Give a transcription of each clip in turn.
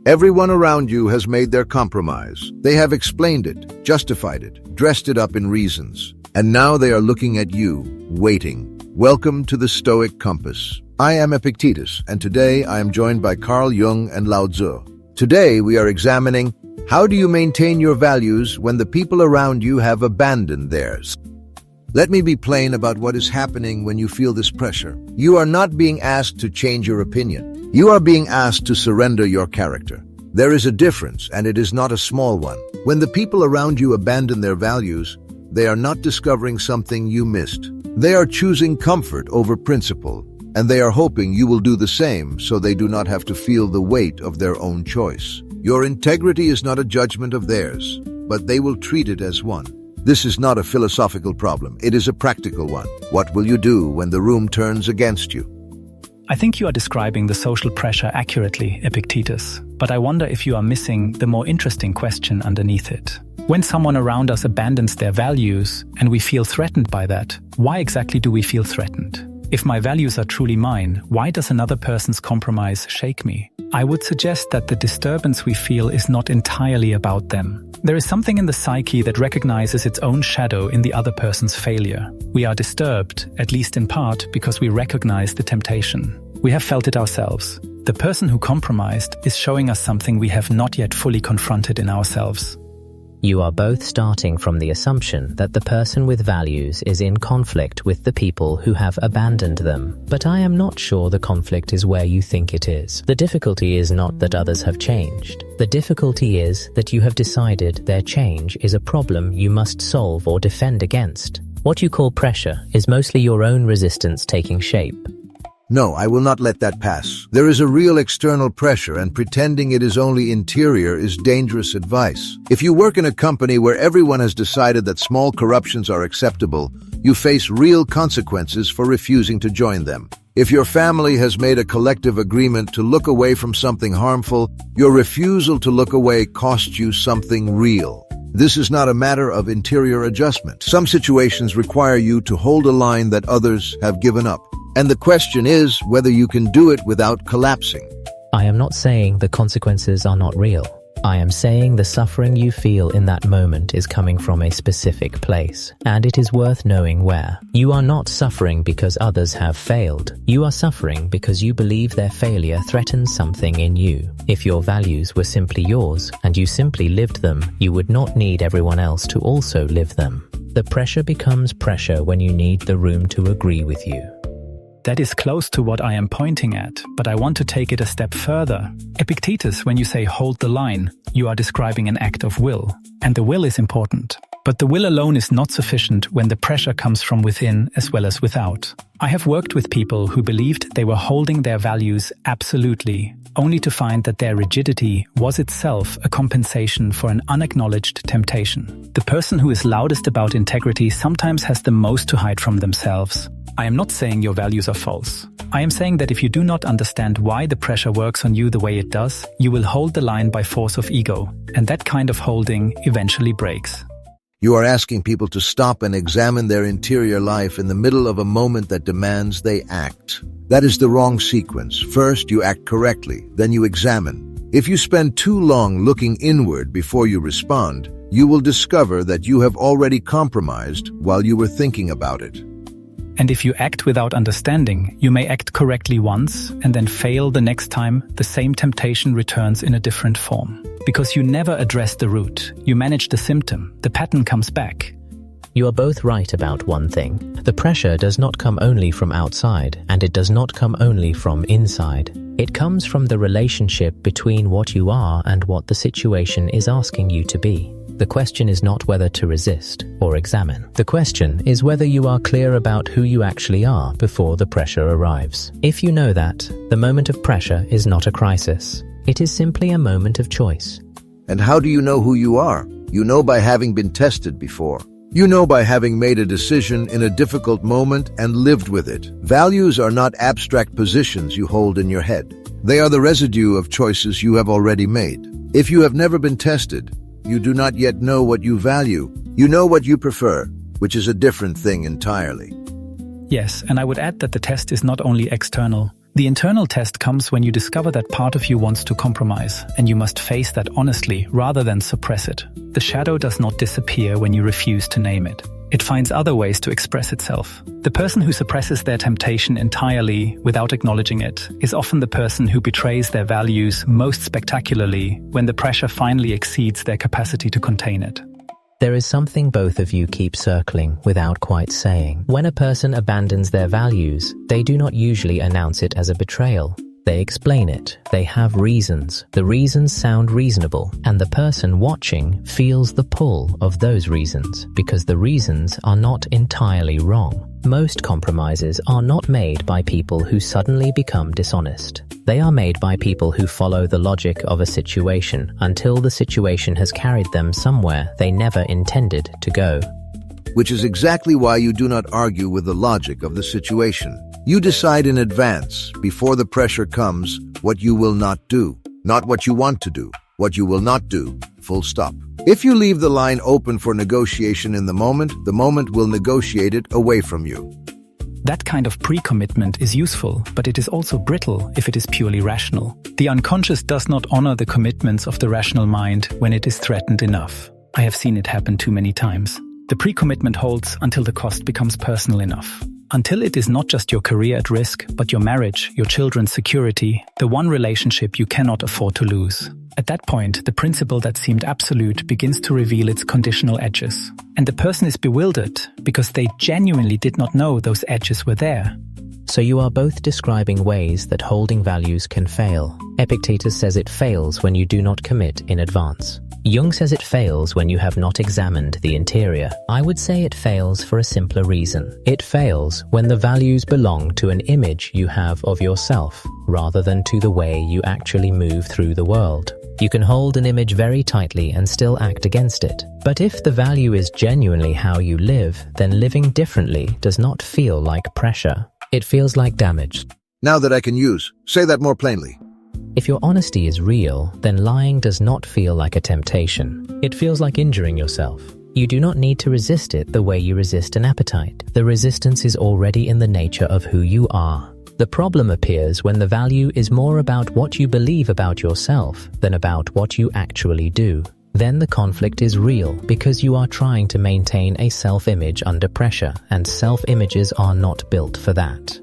Everyone around you has made their compromise. They have explained it, justified it, dressed it up in reasons. And now they are looking at you, waiting. Welcome to the Stoic Compass. I am Epictetus, and today I am joined by Carl Jung and LAOZI. Today we are examining how do you maintain your values when the people around you have abandoned theirs. Let me be plain about what is happening when you feel this pressure. You are not being asked to change your opinion. You are being asked to surrender your character. There is a difference, and it is not a small one. When the people around you abandon their values, they are not discovering something you missed. They are choosing comfort over principle, and they are hoping you will do the same so they do not have to feel the weight of their own choice. Your integrity is not a judgment of theirs, but they will treat it as one. This is not a philosophical problem, it is a practical one. What will you do when the room turns against you? I think you are describing the social pressure accurately, Epictetus, but I wonder if you are missing the more interesting question underneath it. When someone around us abandons their values and we feel threatened by that, why exactly do we feel threatened? If my values are truly mine, why does another person's compromise shake me? I would suggest that the disturbance we feel is not entirely about them. There is something in the psyche that recognizes its own shadow in the other person's failure. We are disturbed, at least in part, because we recognize the temptation. We have felt it ourselves. The person who compromised is showing us something we have not yet fully confronted in ourselves. You are both starting from the assumption that the person with values is in conflict with the people who have abandoned them. But I am not sure the conflict is where you think it is. The difficulty is not that others have changed. The difficulty is that you have decided their change is a problem you must solve or defend against. What you call pressure is mostly your own resistance taking shape. No, I will not let that pass. There is a real external pressure, and pretending it is only interior is dangerous advice. If you work in a company where everyone has decided that small corruptions are acceptable, you face real consequences for refusing to join them. If your family has made a collective agreement to look away from something harmful, your refusal to look away costs you something real. This is not a matter of interior adjustment. Some situations require you to hold a line that others have given up. And the question is whether you can do it without collapsing. I am not saying the consequences are not real. I am saying the suffering you feel in that moment is coming from a specific place, and it is worth knowing where. You are not suffering because others have failed. You are suffering because you believe their failure threatens something in you. If your values were simply yours, and you simply lived them, you would not need everyone else to also live them. The pressure becomes pressure when you need the room to agree with you. That is close to what I am pointing at, but I want to take it a step further. Epictetus, when you say hold the line, you are describing an act of will. And the will is important. But the will alone is not sufficient when the pressure comes from within as well as without. I have worked with people who believed they were holding their values absolutely, only to find that their rigidity was itself a compensation for an unacknowledged temptation. The person who is loudest about integrity sometimes has the most to hide from themselves. I am not saying your values are false. I am saying that if you do not understand why the pressure works on you the way it does, you will hold the line by force of ego, and that kind of holding eventually breaks. You are asking people to stop and examine their interior life in the middle of a moment that demands they act. That is the wrong sequence. First, you act correctly, then you examine. If you spend too long looking inward before you respond, you will discover that you have already compromised while you were thinking about it. And if you act without understanding, you may act correctly once and then fail the next time the same temptation returns in a different form. Because you never address the root, you manage the symptom, the pattern comes back. You are both right about one thing. The pressure does not come only from outside, and it does not come only from inside. It comes from the relationship between what you are and what the situation is asking you to be. The question is not whether to resist or examine. The question is whether you are clear about who you actually are before the pressure arrives. If you know that, the moment of pressure is not a crisis. It is simply a moment of choice. And how do you know who you are? You know by having been tested before. You know by having made a decision in a difficult moment and lived with it. Values are not abstract positions you hold in your head. They are the residue of choices you have already made. If you have never been tested, you do not yet know what you value. You know what you prefer, which is a different thing entirely. Yes, and I would add that the test is not only external, The internal test comes when you discover that part of you wants to compromise, and you must face that honestly rather than suppress it. The shadow does not disappear when you refuse to name it. It finds other ways to express itself. The person who suppresses their temptation entirely without acknowledging it is often the person who betrays their values most spectacularly when the pressure finally exceeds their capacity to contain it. There is something both of you keep circling without quite saying. When a person abandons their values, they do not usually announce it as a betrayal. They explain it. They have reasons. The reasons sound reasonable, and the person watching feels the pull of those reasons because the reasons are not entirely wrong. Most compromises are not made by people who suddenly become dishonest. They are made by people who follow the logic of a situation until the situation has carried them somewhere they never intended to go. Which is exactly why you do not argue with the logic of the situation. You decide in advance, before the pressure comes, what you will not do. Not what you want to do, what you will not do. Full stop. If you leave the line open for negotiation in the moment will negotiate it away from you. That kind of pre-commitment is useful, but it is also brittle if it is purely rational. The unconscious does not honor the commitments of the rational mind when it is threatened enough. I have seen it happen too many times. The pre-commitment holds until the cost becomes personal enough. Until it is not just your career at risk, but your marriage, your children's security, the one relationship you cannot afford to lose. At that point, the principle that seemed absolute begins to reveal its conditional edges. And the person is bewildered because they genuinely did not know those edges were there. So you are both describing ways that holding values can fail. Epictetus says it fails when you do not commit in advance. Jung says it fails when you have not examined the interior. I would say it fails for a simpler reason. It fails when the values belong to an image you have of yourself, rather than to the way you actually move through the world. You can hold an image very tightly and still act against it. But if the value is genuinely how you live, then living differently does not feel like pressure. It feels like damage. Now that I can say that more plainly. If your honesty is real, then lying does not feel like a temptation. It feels like injuring yourself. You do not need to resist it the way you resist an appetite. The resistance is already in the nature of who you are. The problem appears when the value is more about what you believe about yourself than about what you actually do. Then the conflict is real because you are trying to maintain a self-image under pressure, and self-images are not built for that.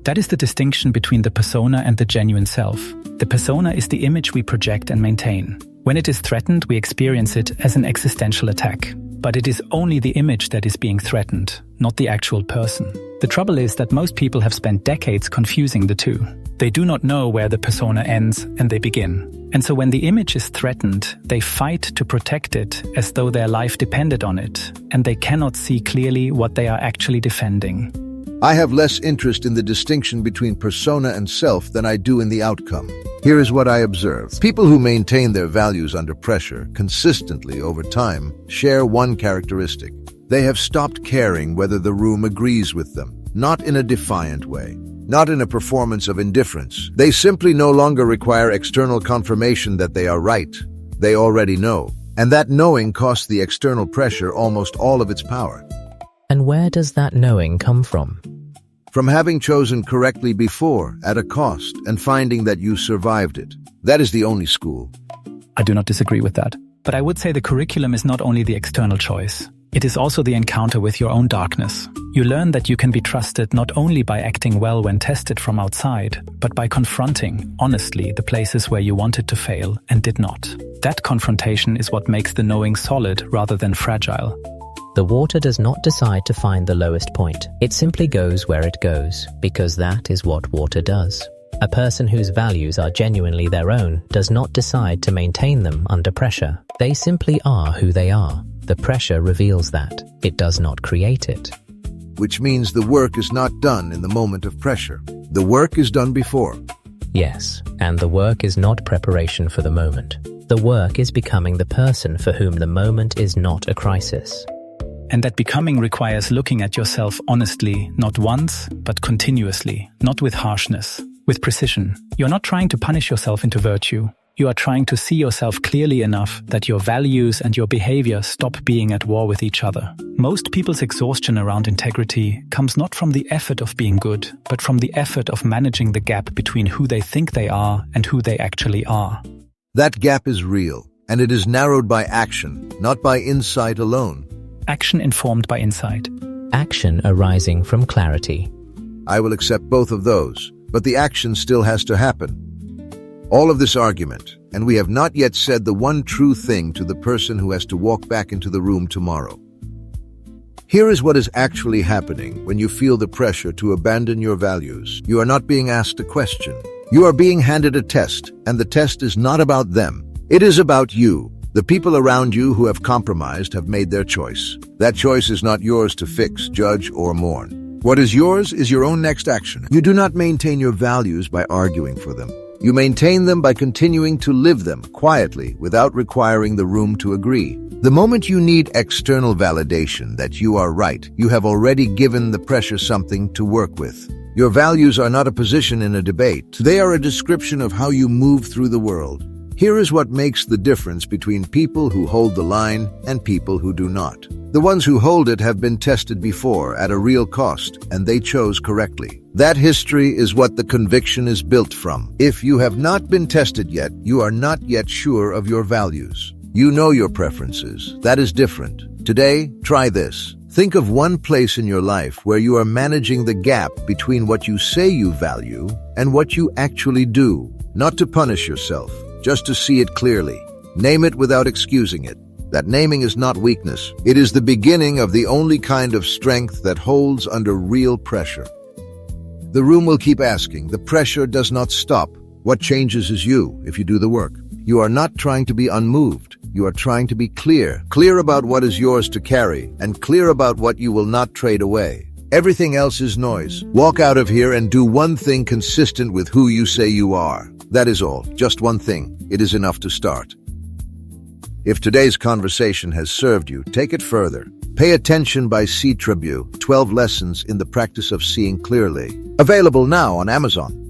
That is the distinction between the persona and the genuine self. The persona is the image we project and maintain. When it is threatened, we experience it as an existential attack. But it is only the image that is being threatened, not the actual person. The trouble is that most people have spent decades confusing the two. They do not know where the persona ends and they begin. And so when the image is threatened, they fight to protect it as though their life depended on it, and they cannot see clearly what they are actually defending. I have less interest in the distinction between persona and self than I do in the outcome. Here is what I observe. People who maintain their values under pressure consistently over time share one characteristic. They have stopped caring whether the room agrees with them, not in a defiant way, not in a performance of indifference. They simply no longer require external confirmation that they are right. They already know. And that knowing costs the external pressure almost all of its power. And where does that knowing come from? From having chosen correctly before, at a cost, and finding that you survived it. That is the only school. I do not disagree with that. But I would say the curriculum is not only the external choice. It is also the encounter with your own darkness. You learn that you can be trusted not only by acting well when tested from outside, but by confronting, honestly, the places where you wanted to fail and did not. That confrontation is what makes the knowing solid rather than fragile. The water does not decide to find the lowest point. It simply goes where it goes, because that is what water does. A person whose values are genuinely their own does not decide to maintain them under pressure. They simply are who they are. The pressure reveals that. It does not create it. Which means the work is not done in the moment of pressure. The work is done before. Yes, and the work is not preparation for the moment. The work is becoming the person for whom the moment is not a crisis. And that becoming requires looking at yourself honestly, not once, but continuously, not with harshness, with precision. You're not trying to punish yourself into virtue. You are trying to see yourself clearly enough that your values and your behavior stop being at war with each other. Most people's exhaustion around integrity comes not from the effort of being good, but from the effort of managing the gap between who they think they are and who they actually are. That gap is real, and it is narrowed by action, not by insight alone. Action informed by insight. Action arising from clarity. I will accept both of those, but the action still has to happen. All of this argument, and we have not yet said the one true thing to the person who has to walk back into the room tomorrow. Here is what is actually happening when you feel the pressure to abandon your values. You are not being asked a question. You are being handed a test, and the test is not about them. It is about you. The people around you who have compromised have made their choice. That choice is not yours to fix, judge, or mourn. What is yours is your own next action. You do not maintain your values by arguing for them. You maintain them by continuing to live them quietly without requiring the room to agree. The moment you need external validation that you are right, you have already given the pressure something to work with. Your values are not a position in a debate. They are a description of how you move through the world. Here is what makes the difference between people who hold the line and people who do not. The ones who hold it have been tested before at a real cost, and they chose correctly. That history is what the conviction is built from. If you have not been tested yet, you are not yet sure of your values. You know your preferences. That is different. Today, try this. Think of one place in your life where you are managing the gap between what you say you value and what you actually do. Not to punish yourself, just to see it clearly. Name it without excusing it. That naming is not weakness. It is the beginning of the only kind of strength that holds under real pressure. The room will keep asking. The pressure does not stop. What changes is you if you do the work. You are not trying to be unmoved. You are trying to be clear. Clear about what is yours to carry, and clear about what you will not trade away. Everything else is noise. Walk out of here and do one thing consistent with who you say you are. That is all. Just one thing. It is enough to start. If today's conversation has served you, take it further. Pay Attention by C. Tribu, 12 Lessons in the Practice of Seeing Clearly. Available now on Amazon.